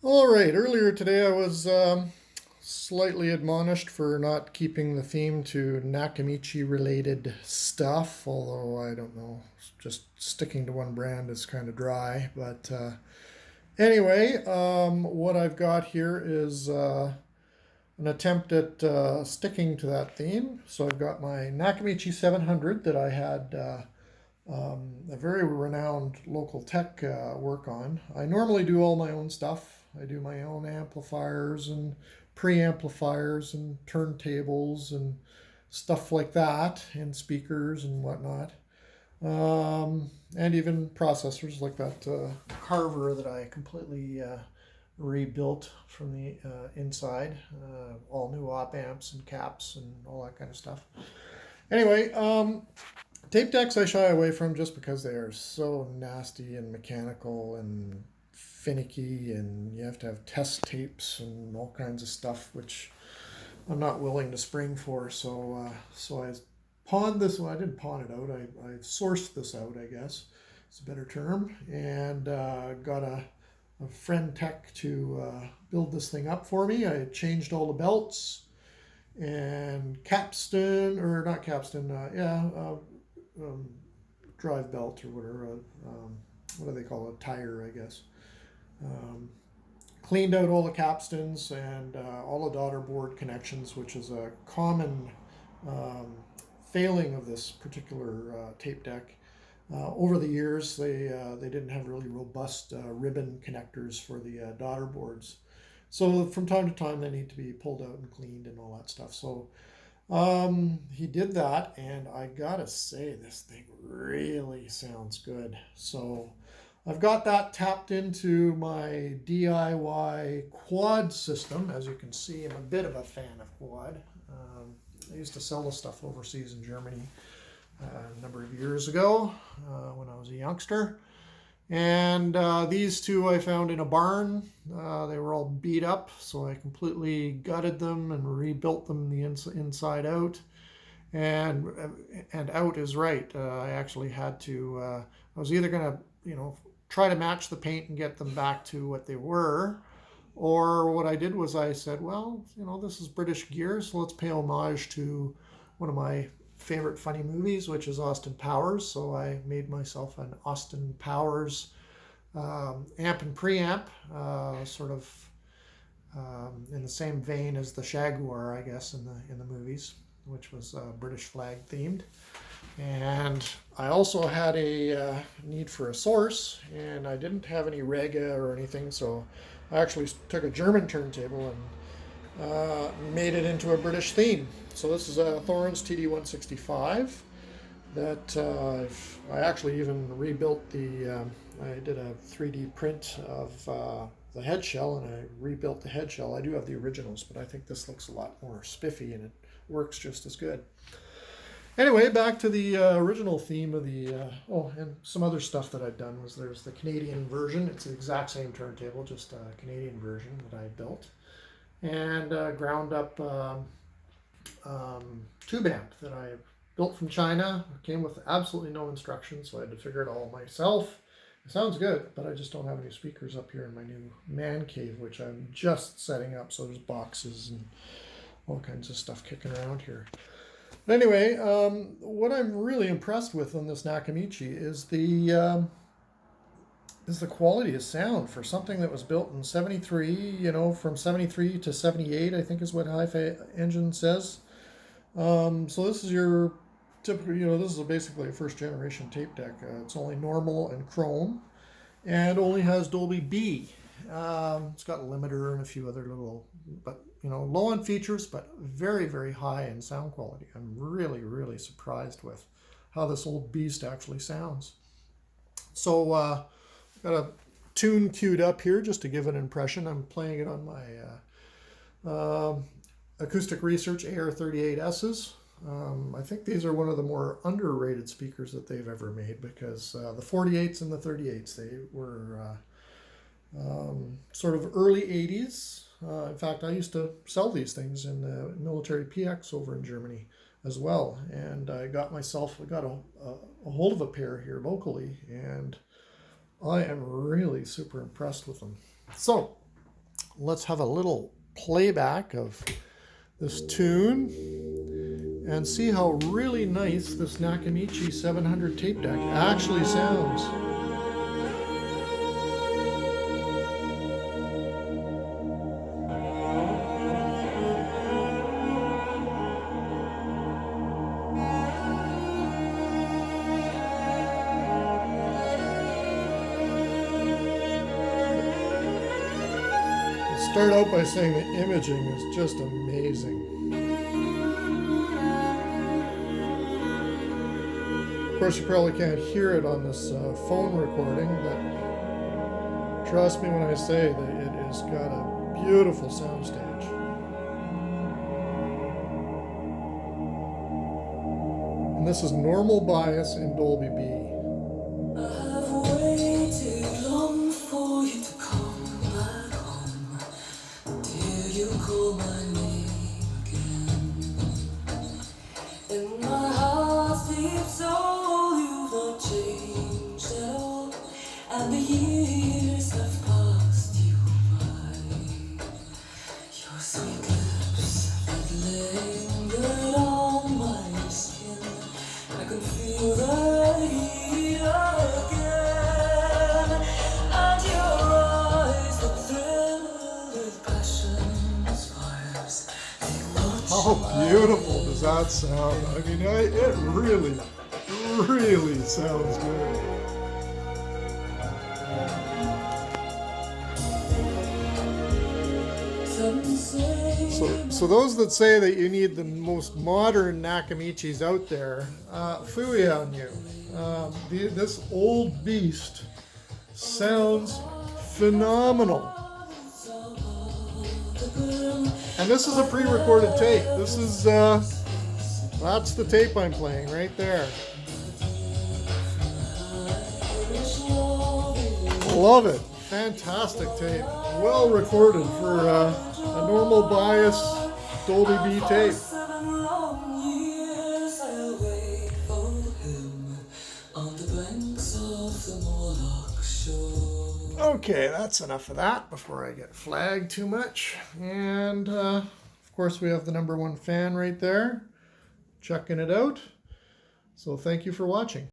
All right, earlier today I was slightly admonished for not keeping the theme to Nakamichi related stuff, although I don't know, just sticking to one brand is kind of dry. But anyway, what I've got here is an attempt at sticking to that theme. So I've got my Nakamichi 700 that I had a very renowned local tech work on. I normally do all my own stuff. I do my own amplifiers and preamplifiers and turntables and stuff like that, and speakers and whatnot. And even processors like that Carver that I completely rebuilt from the inside. All new op amps and caps and all that kind of stuff. Anyway, tape decks I shy away from just because they are so nasty and mechanical and finicky, and you have to have test tapes and all kinds of stuff, which I'm not willing to spring for. So I pawned this one. I didn't pawn it out. I sourced this out, I guess. It's a better term, and got a friend tech to build this thing up for me. I changed all the belts and capstan, or not capstan, um, drive belt or whatever. What do they call it? Tire, I guess. Um, Cleaned out all the capstans and all the daughter board connections, which is a common um, failing of this particular tape deck. Over the years, they didn't have really robust ribbon connectors for the daughter boards, so from time to time they need to be pulled out and cleaned and all that stuff. So he did that, and I gotta say, this thing really sounds good. So I've got that tapped into my DIY quad system. As you can see, I'm a bit of a fan of quad. I used to sell this stuff overseas in Germany a number of years ago when I was a youngster. And these two I found in a barn. They were all beat up, so I completely gutted them and rebuilt them the inside out. And out is right. I actually had to. I was either gonna, try to match the paint and get them back to what they were, or what I did was I said, well, this is British gear, so let's pay homage to one of my favorite funny movies, which is Austin Powers. So I made myself an Austin Powers amp and preamp, sort of in the same vein as the Jaguar, I guess, in the movies, which was British flag themed. And I also had a need for a source, and I didn't have any Rega or anything, so I actually took a German turntable and made it into a British theme. So this is a Thorns TD165 that I actually even rebuilt I did a 3D print of the head shell, and I rebuilt the head shell. I do have the originals, but I think this looks a lot more spiffy and it works just as good. Anyway, back to the original theme of the and some other stuff that I've done was there's the Canadian version. It's the exact same turntable, just a Canadian version that I built, and ground up tube amp that I built from China. It came with absolutely no instructions, so I had to figure it all myself. It sounds good, but I just don't have any speakers up here in my new man cave, which I'm just setting up. So there's boxes and all kinds of stuff kicking around here. But anyway, what I'm really impressed with on this Nakamichi is the quality of sound for something that was built in '73. From '73 to '78, I think is what Hi-Fi Engine says. So this is your typical. This is basically a first generation tape deck. It's only normal and chrome, and only has Dolby B. It's got a limiter and a few other little, but low on features, but very, very high in sound quality. I'm really, really surprised with how this old beast actually sounds. So I've got a tune queued up here just to give an impression. I'm playing it on my Acoustic Research AR38Ss. I think these are one of the more underrated speakers that they've ever made, because the 48s and the 38s, they were sort of early 80s. In fact, I used to sell these things in the military PX over in Germany as well. And I got a hold of a pair here locally, and I am really super impressed with them. So let's have a little playback of this tune and see how really nice this Nakamichi 700 tape deck actually sounds. Start out by saying the imaging is just amazing. Of course, you probably can't hear it on this phone recording, but trust me when I say that it has got a beautiful soundstage. And this is normal bias in Dolby B. Call my name again, and my heart sleeps so you've not changed at all, and the years have passed you by. Your sweet lips that lingered on my skin, I can feel the heat again, and your eyes that thrill with passion. How beautiful does that sound? I mean, it really, really sounds good. So those that say that you need the most modern Nakamichis out there, phooey on you. This old beast sounds phenomenal. And this is a pre-recorded tape. This is, that's the tape I'm playing right there. Love it. Fantastic tape. Well recorded for a normal bias Dolby B tape. Okay, that's enough of that before I get flagged too much. And of course we have the #1 fan right there checking it out. So thank you for watching.